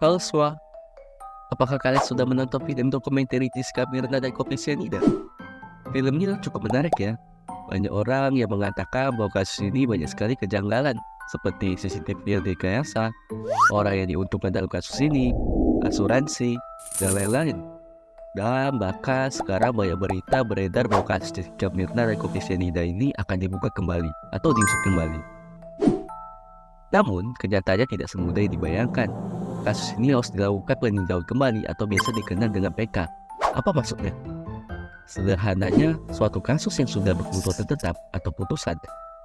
Halo semua, apakah kalian sudah menonton film dokumenter Rizka Mirna dan Kopi Sianida? Film ini cukup menarik ya. Banyak orang yang mengatakan bahwa kasus ini banyak sekali kejanggalan, seperti CCTV yang direkayasa, orang yang diuntungkan dalam kasus ini, asuransi, dan lain-lain. Dan bahkan sekarang banyak berita beredar bahwa kasus Rizka Mirna dan Kopi Sianida ini akan dibuka kembali atau diusut kembali. Namun, kenyataannya tidak semudah yang dibayangkan. Kasus ini harus dilakukan peninjauan kembali atau biasa dikenal dengan PK. Apa maksudnya? Sederhananya, suatu kasus yang sudah berkeputusan tetap atau putusan,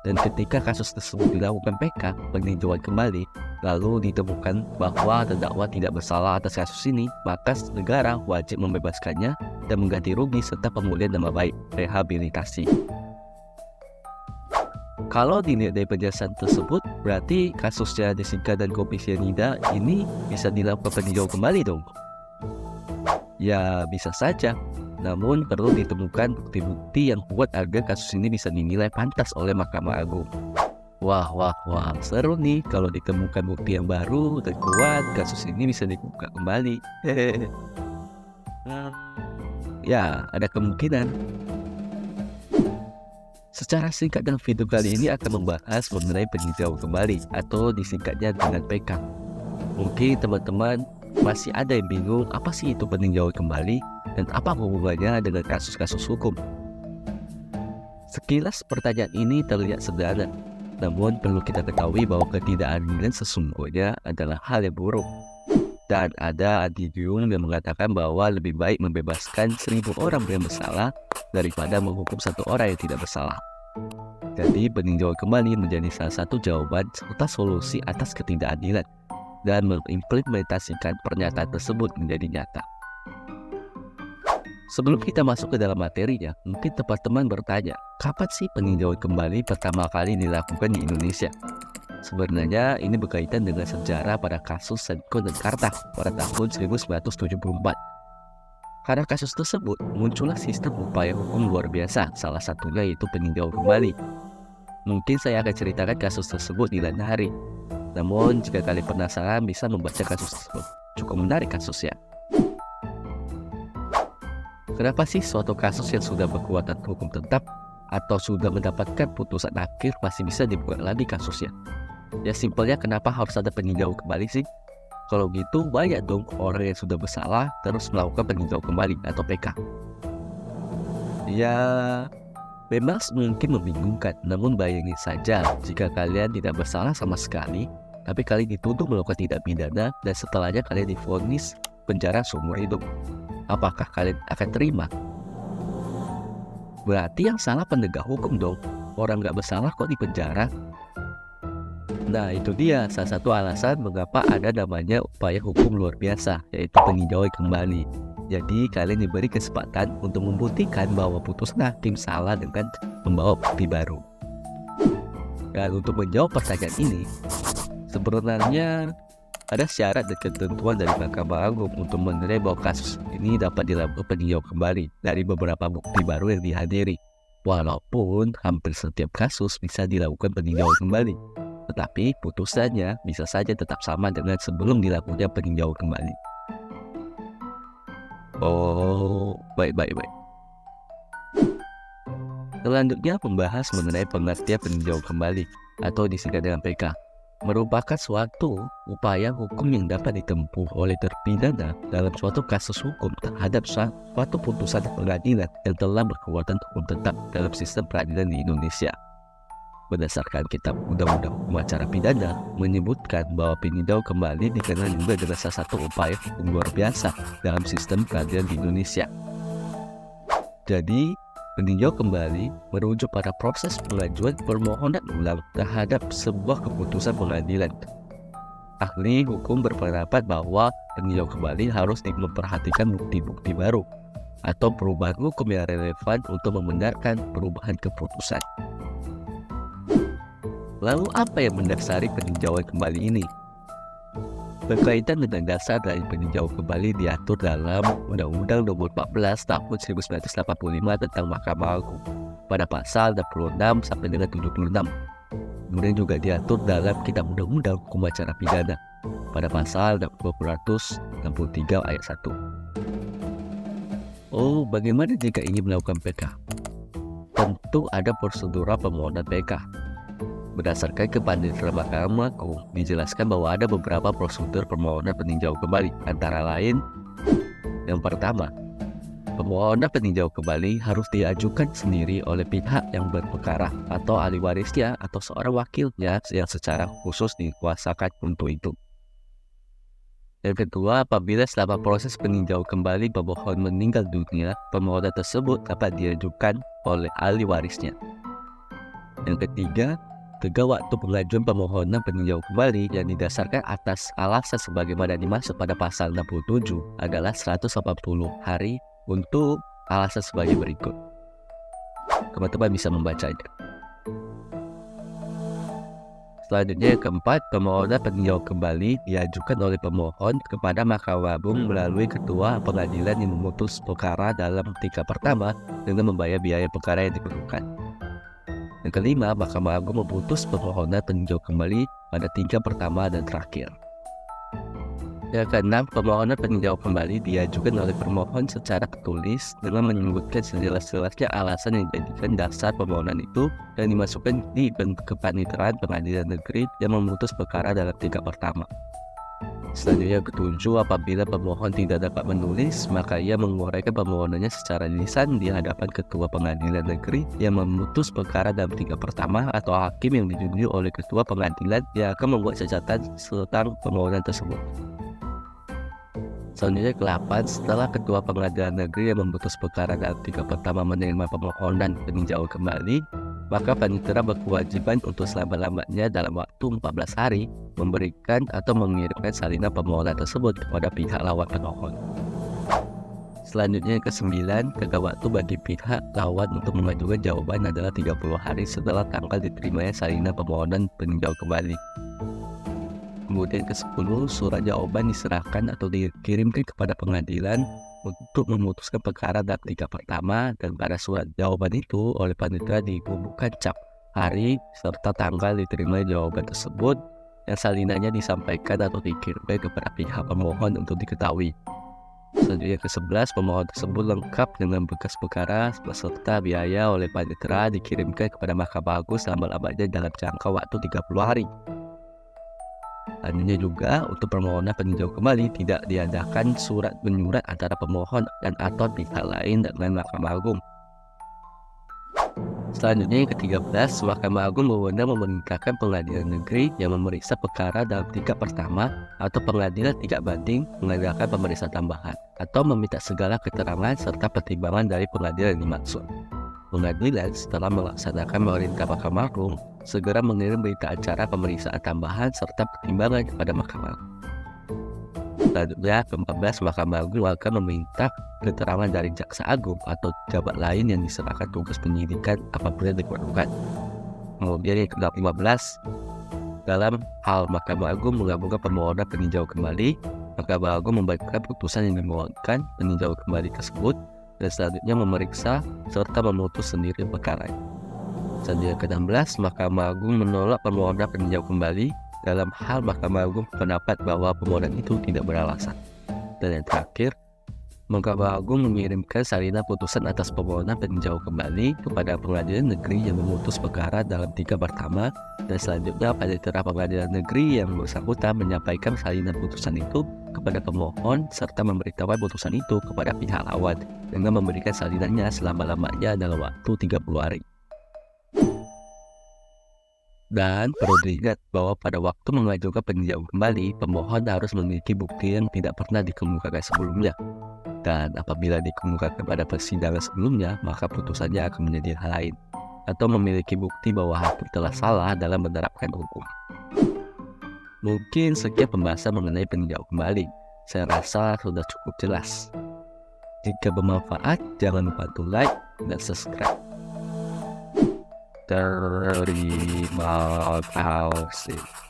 dan ketika kasus tersebut dilakukan PK, peninjauan kembali, lalu ditemukan bahwa terdakwa tidak bersalah atas kasus ini, maka negara wajib membebaskannya dan mengganti rugi serta pemulihan nama baik, rehabilitasi. Kalau dilihat dari penjelasan tersebut, berarti kasusnya Jessica dan Kopi Sianida ini bisa dilakukan peninjauan kembali dong? Ya, bisa saja. Namun perlu ditemukan bukti-bukti yang kuat agar kasus ini bisa dinilai pantas oleh Mahkamah Agung. Wah, seru nih kalau ditemukan bukti yang baru dan kuat, kasus ini bisa dibuka kembali. Ya, ada kemungkinan. Secara singkat dalam video kali ini akan membahas mengenai peninjauan kembali atau disingkatnya dengan PK. Mungkin teman-teman masih ada yang bingung apa sih itu peninjauan kembali dan apa hubungannya dengan kasus-kasus hukum. Sekilas pertanyaan ini terlihat sederhana, namun perlu kita ketahui bahwa ketidakadilan sesungguhnya adalah hal yang buruk. Dan ada adidium yang mengatakan bahwa lebih baik membebaskan 1000 orang yang bersalah daripada menghukum 1 orang yang tidak bersalah. Jadi peninjauan kembali menjadi salah satu jawaban serta solusi atas ketidakadilan dan mengimplementasikan pernyataan tersebut menjadi nyata. Sebelum kita masuk ke dalam materinya, mungkin teman-teman bertanya, kapan sih peninjauan kembali pertama kali dilakukan di Indonesia? Sebenarnya ini berkaitan dengan sejarah pada kasus Senko dan Karta pada tahun 1974. Karena kasus tersebut, muncullah sistem upaya hukum luar biasa, salah satunya yaitu peninjauan kembali. Mungkin saya akan ceritakan kasus tersebut di lain hari. Namun, jika kalian penasaran, bisa membaca kasus tersebut. Cukup menarik kasusnya. Kenapa sih suatu kasus yang sudah berkekuatan hukum tetap atau sudah mendapatkan putusan akhir masih bisa dibuka lagi kasusnya? Ya simpelnya kenapa harus ada peninjauan kembali sih? Kalau gitu banyak dong orang yang sudah bersalah terus melakukan peninjauan kembali atau PK. Ya memang mungkin membingungkan, namun bayangin saja jika kalian tidak bersalah sama sekali, tapi kalian dituduh melakukan tindak pidana dan setelahnya kalian divonis penjara seumur hidup. Apakah kalian akan terima? Berarti yang salah penegak hukum dong. Orang nggak bersalah kok dipenjara. Nah itu dia salah satu alasan mengapa ada namanya upaya hukum luar biasa, yaitu peninjauan kembali. Jadi kalian diberi kesempatan untuk membuktikan bahwa putusan hakim salah dengan membawa bukti baru. Dan untuk menjawab pertanyaan ini, sebenarnya ada syarat dan ketentuan dari Mahkamah Agung untuk menilai bahwa kasus ini dapat dilakukan peninjauan kembali dari beberapa bukti baru yang dihadiri. Walaupun hampir setiap kasus bisa dilakukan peninjauan kembali, tetapi putusannya bisa saja tetap sama dengan sebelum dilakukan peninjauan kembali. Oh, baik. Selanjutnya membahas mengenai pengertian peninjauan kembali atau disingkat dengan PK. Merupakan suatu upaya hukum yang dapat ditempuh oleh terpidana dalam suatu kasus hukum terhadap suatu putusan pengadilan yang telah berkekuatan hukum tetap dalam sistem peradilan di Indonesia. Berdasarkan Kitab Undang-Undang Hukum Acara Pidana menyebutkan bahwa peninjauan kembali dikenal juga dengan salah satu upaya hukum luar biasa dalam sistem peradilan di Indonesia. Jadi, peninjauan kembali merujuk pada proses pengajuan permohonan ulang terhadap sebuah keputusan pengadilan. Ahli hukum berpendapat bahwa peninjauan kembali harus memperhatikan bukti-bukti baru atau perubahan hukum yang relevan untuk membenarkan perubahan keputusan. Lalu apa yang mendasari peninjauan kembali ini? Berkaitan dengan dasar dari peninjauan kembali diatur dalam Undang-Undang Nomor 14 Tahun 1985 tentang Mahkamah Agung pada pasal 66 sampai dengan 76. Kemudian juga diatur dalam Kitab Undang-Undang Hukum Acara Pidana pada pasal 263 ayat 1. Oh, bagaimana jika ingin melakukan PK? Tentu ada prosedur permohonan PK. Berdasarkan kepanitiaan Mahkamah Agung, dijelaskan bahwa ada beberapa prosedur permohonan peninjau kembali. Antara lain, yang pertama, permohonan peninjau kembali harus diajukan sendiri oleh pihak yang berperkara atau ahli warisnya atau seorang wakilnya yang secara khusus dikuasakan untuk itu. Yang kedua, apabila selama proses peninjau kembali pemohon meninggal dunia, permohonan tersebut dapat diajukan oleh ahli warisnya. Yang ketiga, tengah waktu pengajuan permohonan peninjau kembali yang didasarkan atas alasan sebagaimana dimaksud pada pasal 67 adalah 180 hari untuk alasan sebagai berikut. Teman-teman bisa membacanya. Selanjutnya yang keempat, permohonan peninjau kembali diajukan oleh pemohon kepada Mahkamah Agung melalui ketua pengadilan yang memutus perkara dalam tingkat pertama dengan membayar biaya perkara yang diperlukan. Yang kelima, Mahkamah Agung memutus permohonan peninjau kembali pada tingkat pertama dan terakhir. Yang keenam, permohonan peninjau kembali diajukan oleh pemohon secara tertulis dengan menyebutkan sejelas-jelasnya alasan yang dijadikan dasar permohonan itu dan dimasukkan di kepaniteraan pengadilan negeri yang memutus perkara dalam tingkat pertama. Selanjutnya yang ketujuh, apabila pemohon tidak dapat menulis, maka ia menguraikan permohonannya secara lisan di hadapan ketua pengadilan negeri yang memutus perkara dalam tingkat pertama atau hakim yang ditunjuk oleh ketua pengadilan yang akan membuat catatan tentang permohonan tersebut. Selanjutnya ke-8, setelah ketua pengadilan negeri yang memutus perkara dalam tingkat pertama menerima permohonan peninjauan kembali, maka panitera berkewajiban untuk selama-lamanya dalam waktu 14 hari memberikan atau mengirimkan salinan permohonan tersebut kepada pihak lawan pemohon. Selanjutnya ke-9, tengah waktu bagi pihak lawan untuk mengajukan jawaban adalah 30 hari setelah tanggal diterimanya salinan permohonan peninjauan kembali. Kemudian ke-10, surat jawaban diserahkan atau dikirimkan kepada pengadilan untuk memutuskan perkara dalam tingkat pertama, dan pada surat jawaban itu oleh panitera dikumpulkan cap hari serta tanggal diterima jawaban tersebut yang salinannya disampaikan atau dikirimkan kepada pihak pemohon untuk diketahui. Selanjutnya ke-11, pemohon tersebut lengkap dengan berkas perkara beserta biaya oleh panitera dikirimkan kepada Mahkamah Agung selama-lamanya dalam jangka waktu 30 hari. Selanjutnya juga untuk permohonan peninjau kembali tidak diadakan surat menyurat antara pemohon dan atau pihak lain dengan Mahkamah Agung. Selanjutnya yang ke-13, Mahkamah Agung berwenang memerintahkan pengadilan negeri yang memeriksa perkara dalam tingkat pertama atau pengadilan tingkat banding mengadakan pemeriksaan tambahan atau meminta segala keterangan serta pertimbangan dari pengadilan yang dimaksud. Pengadilan setelah melaksanakan perintah Mahkamah Agung segera mengirim berita acara pemeriksaan tambahan serta pertimbangan kepada Mahkamah Agung. Selanjutnya ke-14, Mahkamah Agung akan meminta keterangan dari Jaksa Agung atau pejabat lain yang diserahkan tugas penyidikan apabila diperlukan. Kemudian yang ke-15, dalam hal Mahkamah Agung mengabulkan permohonan peninjau kembali, Mahkamah Agung membacakan putusan yang memohonkan peninjau kembali tersebut dan selanjutnya memeriksa serta memutus sendiri perkara. Selanjutnya ke-16, Mahkamah Agung menolak permohonan peninjau kembali dalam hal Mahkamah Agung berpendapat bahwa permohonan itu tidak beralasan. Dan yang terakhir, Mahkamah Agung mengirimkan salinan putusan atas permohonan peninjau kembali kepada pengadilan negeri yang memutus perkara dalam tingkat pertama, dan selanjutnya panitera pengadilan negeri yang bersangkutan menyampaikan salinan putusan itu kepada pemohon serta memberitahukan putusan itu kepada pihak lawan dengan memberikan salinannya selama-lamanya dalam waktu 30 hari. Dan perlu diingat bahwa pada waktu mengajukan peninjauan kembali, pemohon harus memiliki bukti yang tidak pernah dikemukakan sebelumnya. Dan apabila dikemukakan pada persidangan sebelumnya, maka putusannya akan menjadi hal lain, atau memiliki bukti bahwa hakim telah salah dalam menerapkan hukum. Mungkin sekian pembahasan mengenai peninjauan kembali. Saya rasa sudah cukup jelas. Jika bermanfaat, jangan lupa untuk like dan subscribe. Terima kasih.